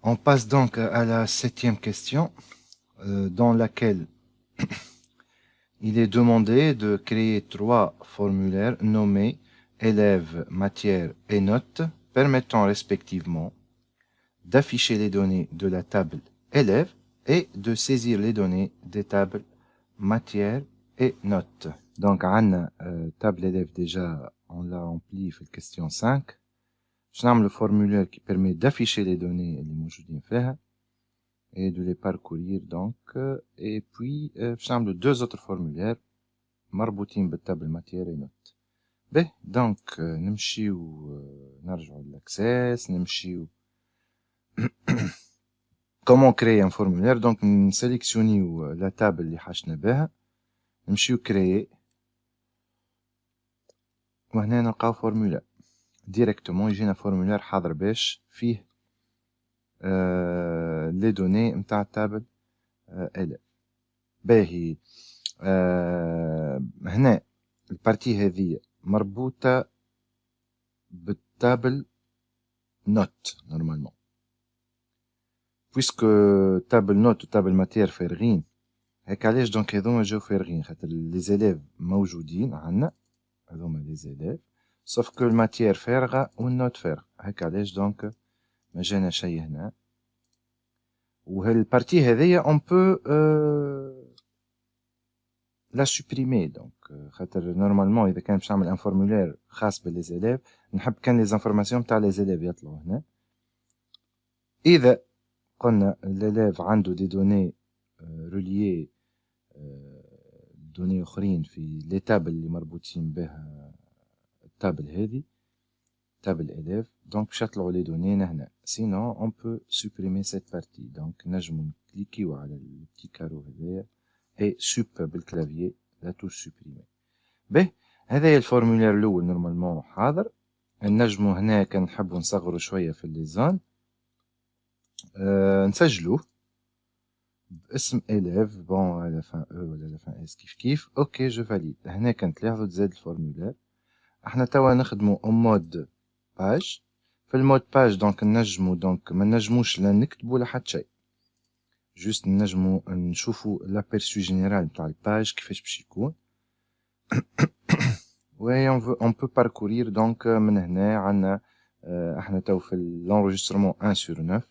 On passe donc à la 7e question, dans laquelle il est demandé de créer 3 formulaires nommés élèves, matières et notes, permettant respectivement d'afficher les données de la table élèves et de saisir les données des tables matières et notes. Donc, on a table élève déjà, on l'a rempli, fait question 5. Je nomme le formulaire qui permet d'afficher les données اللي موجودين فيها et de les parcourir donc, et puis je nomme deux autres formulaires مربوطين بالتable matière et notes. به donc نمشيو نرجعوا l'access, نمشيو comment créer un formulaire. Donc نسيليكسيونيو la table اللي حاجتنا بها, نمشيو créer وهنا نلقاو formulaire directement. يجينا formulaire حاضر باش فيه les données متاع التابل élève. باهي هنا البارتي هذه مربوطة بالتابل نوت نورمالمون, puisque تابل نوت وتابل ماتير فارغين. هيك علاش دونك هذوما جاو فارغين, خاطر لي زيليف موجودين عندنا هذوما لي زيليف, sauf que الماتير فارغة والنوت فارغ. هيك علاش دونك ما جانا شي هنا. وهالبارتي هذيا on peut la supprimer. donc خاطر نورمالمون اذا كان باش نعمل ان فورمولير خاص باللي زيليف, نحب كان لي زانفورماسيون تاع لي زيليف يطلعوا هنا. اذا قلنا l'élève عنده دي دوني ريليي دوني اخرين في لي تابل اللي مربوطين بها التابل هذه, تابل élève, donc باش يطلعوا لي دوني هنا. sinon on peut supprimer cette partie. donc نجمو نكليكيو على البتي كارو هذايا et sup بالكلافيي لا توش supprimer. به هذا الفورمولير الاول نورمالمون حاضر. نجمو هنا كان نحبو نصغرو شويه في لي زون, نسجلوه باسم élève, bon à la fin e ولا à la fin s كيف كيف. اوكي جو فاليد. هنا كان تلاحظوا تزاد الفورمولير. احنا توا نخدمو او مود باج. في المود باج دونك نجمو دونك ما نجموش لا نكتبو لا حتى شيء, جوست نجمو نشوفو لابيرسو جينيرال نتاع الباج كيفاش باش يكون. Oui, on peut parcourir donc من هنا عندنا احنا تو في l'enregistrement 1 sur 9,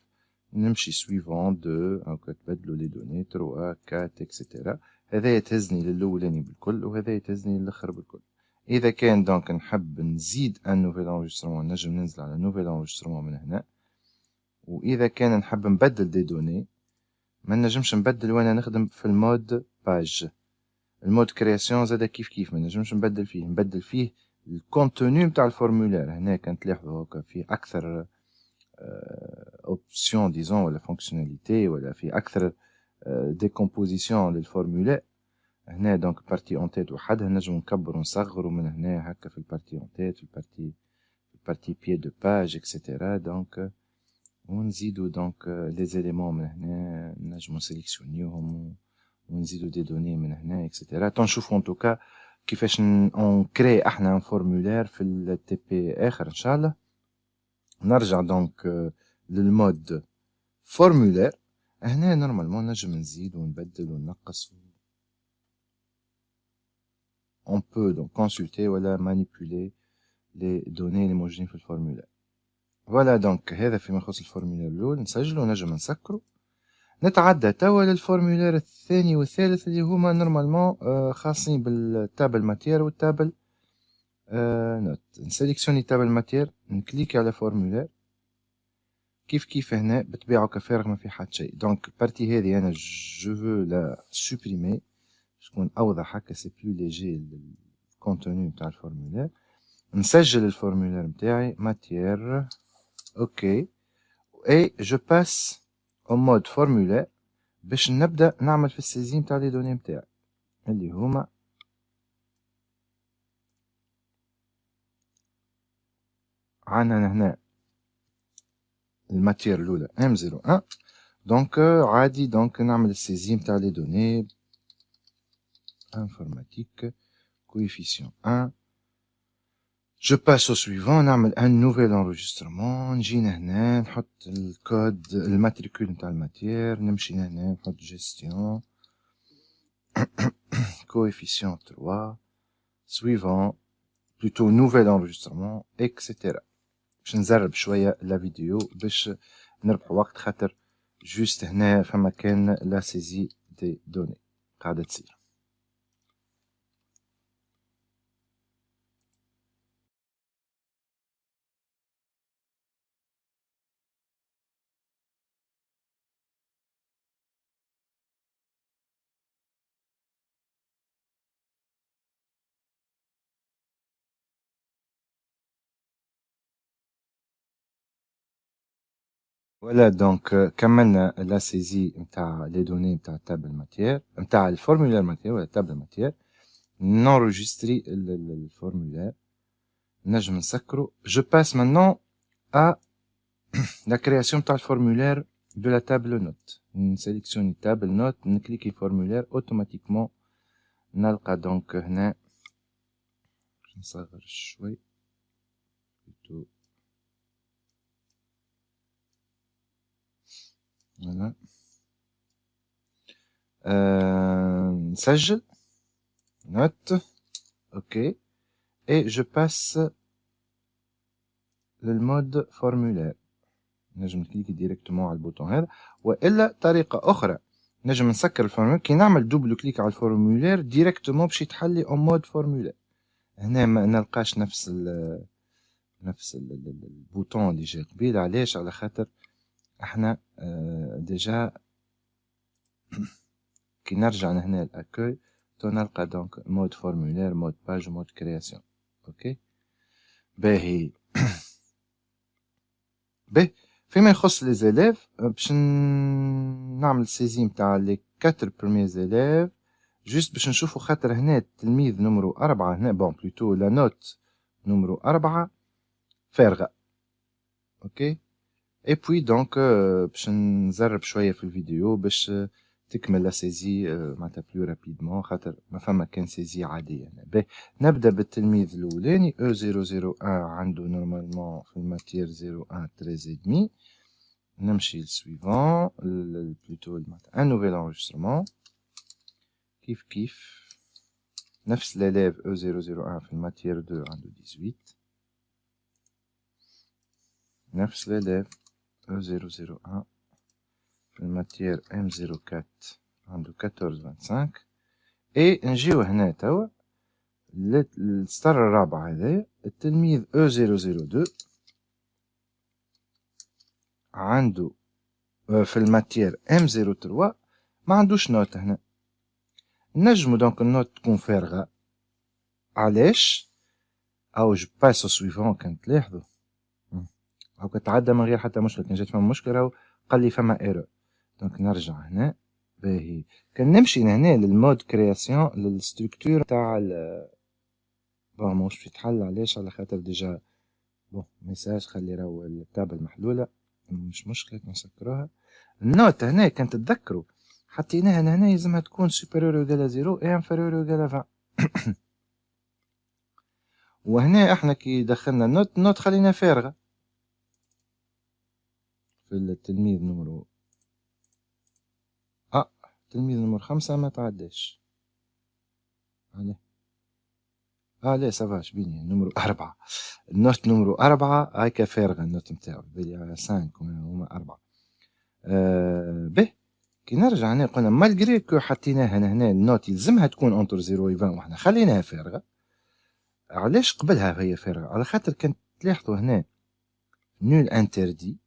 نمشي suivant 2 هاكا تبدلوا لي دوني 3 4 etc. هذا يتهزني للاولاني بالكل وهذا يتهزني للاخر بالكل. اذا كان دونك نحب نزيد ان نوفيل انريجسترمون نجم ننزل على نوفيل انريجسترمون من هنا. واذا كان نحب نبدل دي دوني ما نجمش نبدل وانا نخدم في المود باج. المود كرياسيون زادا كيف كيف ما نجمش نبدل فيه الكونتوني نتاع الفورمولير. هنا كان تلاحظوا هكا فيه اكثر اوبسيون ديزون ولا فونكسيوناليتي ولا في اكثر ديكومبوزيسيون للفورمولير. هنا دونك بارتي اون تيت وحدها نجم نكبر ونصغروا من هنا هكا في البارتي اون تيت, في البارتي بيي دو باج اكسيتيرا. دونك ونزيدو دونك لي زيليمون من هنا نجمو نسيليكسيونيوهم ونزيدو دي دوني من هنا اكسيتيرا. تنشوفو ان توكا كيفاش اون كري احنا ان فورمولير في التي بي اخر ان شاء الله. نرجع دونك للمود فورمولير. هنا نورمالمون نجم نزيد ونبدل وننقص. on peut donc consulter ولا manipuler les données اللي موجودين في الفورمولير. فوالا دونك هذا فيما يخص الفورمولير الاول. نسجلو نجم نسكرو. نتعدى توا للفورمولير الثاني والثالث اللي هما نورمالمون خاصين بالتابل ماتير والتابل نوت. نسيليكسيوني تابل ماتير, نكليكي على فورمولير كيف كيف هنا بطبيعه كفارغ ما في حتى شيء. دونك البارتي هذه انا جو فو لا سوبريمي تكون اوضح هكا, سي بلو ليجي الكونتوني نتاع الفورمولير. نسجل الفورمولير نتاعي ماتير اوكي, اي جو باس au mode formulaire باش نبدا نعمل في السيزين تاع لي دوني نتاعي اللي هما عندنا هنا الماتير الاولى M01. دونك عادي دونك نعمل السيزين تاع لي دوني انفورماتيك كويفيسيون 1 Je passe au suivant, نعمل un nouvel enregistrement, نجينا هنا نحط الكود الماتريكول نتاع الماتير، نمشي هنا نحط gestion coefficient 3 suivant plutôt nouvel enregistrement etc. باش نزرب شوية لا فيديو باش نربح وقت خاطر جوست هنا فما كان لا سيزي دي دوني قاعدة تصير. Voilà, donc كملنا لا سيزي نتاع لي دوني نتاع التابل ماتير نتاع الفورمولير ماتير ولا التابل ماتير، نونجستري الفورمولير نجم نسكرو. Je passe maintenant à la création نتاع الفورمولير de la table note. نسيليكسيوني table note، نكليكي فورمولير automatiquement نلقى دونك هنا نصغر شوي plutôt. Voilà. نسجل note ok et je passe للمود فورمولير. نجم نكليكي ديريكتومون على البوطون هذا، والا طريقه اخرى نجم نسكر الفورمولير كي نعمل دوبل كليك على الفورمولير ديريكتومون باش يتحل لي اون مود فورمولير. هنا ما نلقاش نفس البوطون اللي جا قبيل. علاش؟ على خاطر احنا ديجا كي نرجع هنا الاكوي نلقى دونك مود فورمولير مود باج مود كرياسيون. اوكي باهي. باهي فيما يخص لي زيليف باش نعمل سيزي نتاع لي 4 بروميير زيليف جوست باش نشوفو خاطر هنا التلميذ نمرو 4 هنا بون بلوتو لا نوت نمرو 4 فارغة. اوكي اي بوي دونك باش نزرب شوية في الفيديو باش تكمل لا سيزي معناتها بلو رابيدمون خاطر ما فما كان سيزي عادية هنا. باهي نبدا بالتلميذ الاولاني E001 عنده نورمالمون في الماتير 01 13,5. نمشي للسويفون بلوتو معناتها ان نوفيل انريجسترمون كيف كيف نفس ليليف E001 في الماتير 2 عنده 18. نفس ليليف E001 في الماتير M04 عنده 14-25. اي نجيو هنا توا للسطر الرابع هذايا التلميذ E002 عنده في الماتير M03 ما عندوش نوت هنا. نجمو دونك النوت تكون فارغة. علاش؟ او جو باس سويفون كان تلاحظوا او كتعدى من غير حتى مشكل. كان جات فما مشكلة او قال لي فما ايرور دونك نرجع هنا. باهي كان نمشي هنا للمود كرياسيون للستركتور تاع بون موش يتحل. علاش؟ على خاطر ديجا بون ميساج خلي راهو التابل محلولة مش مشكلة نسكروها. النوت هنا كان تتذكروا حطيناها هنا يلزمها تكون سوبيريور إيكال 0 اي انفيريور إيكال 20. وهنا احنا كي دخلنا النوت خلينا فارغة في التلميذ نمرو التلميذ نمرو 5 ما تعداش. لا سافاش بيني نمرو 4 النوت نمرو 4 هاكا فارغة النوت نتاعو بلي 5 هما 4. به كي نرجع هنا قلنا مالغري كو حطيناها هنا النوت يلزمها تكون اونتر 0 و 20 وحنا خليناها فارغة. علاش قبلها هي فارغة؟ على خاطر كنت تلاحظوا هنا نول انتردي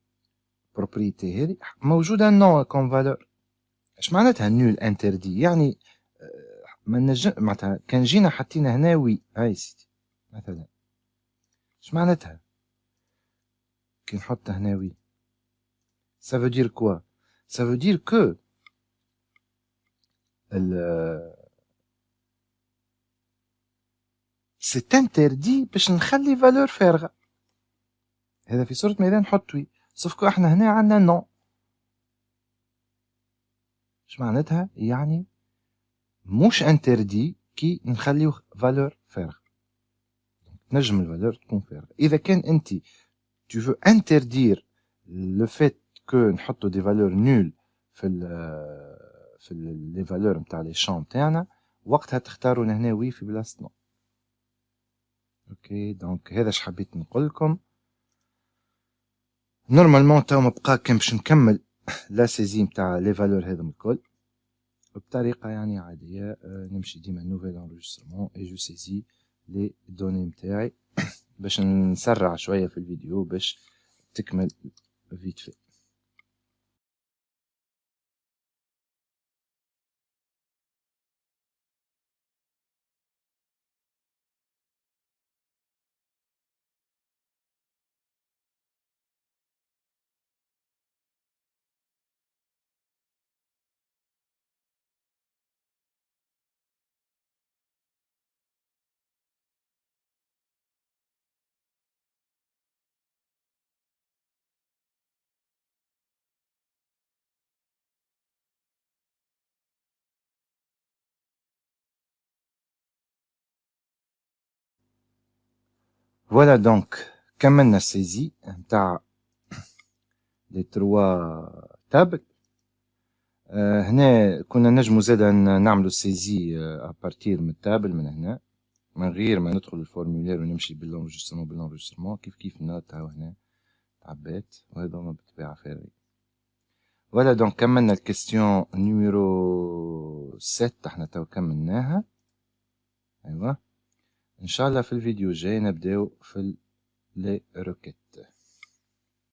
بروبريتي هذه موجودة نو كون فالور. اش معناتها نول انتردي؟ يعني ما نجم معناتها كان جينا حطينا هنا وي هاي سيدي مثلا اش معناتها كي نحط هنا وي ça veut dire quoi؟ ça veut dire que c'est interdit باش نخلي فالور فارغة. هذا في صورة ميدان نحط وي سوف كو احنا هنا عندنا نو. اش معناتها؟ يعني مش انتردي كي نخليو فالور فارغة. نجم الفالور تكون فارغة. إذا كان أنت tu veux interdire le fait que نحطو des valeurs nulles في les valeurs متاع les champs متاعنا، وقتها تختاروا هنا وي في بلاصة نو. اوكي دونك هذا اش حبيت نقولكم. نورمالمون تو مبقى كان باش نكمل لا سيزي متاع لي فالور هذم الكل بطريقة يعني عادية. نمشي ديما نوفيل انريجسترمون اي جو سيزي لي دوني متاعي باش نسرع شوية في الفيديو باش تكمل فيت في. فوالا دونك كملنا السيزي متاع لي تروا تابل. هنا كنا نجمو زادا نعملو سيزي ابارتير من التابل من هنا من غير ما ندخل الفورمولير ونمشي بالانجسترمون كيف النوت هاو هنا تعبات وهذا ما بالطبيعة فارغ. فوالا دونك كملنا الكيستيون نيميرو 7 احنا تو كملناها. ايوا ان شاء الله في الفيديو الجاي نبداو في لي روكيت.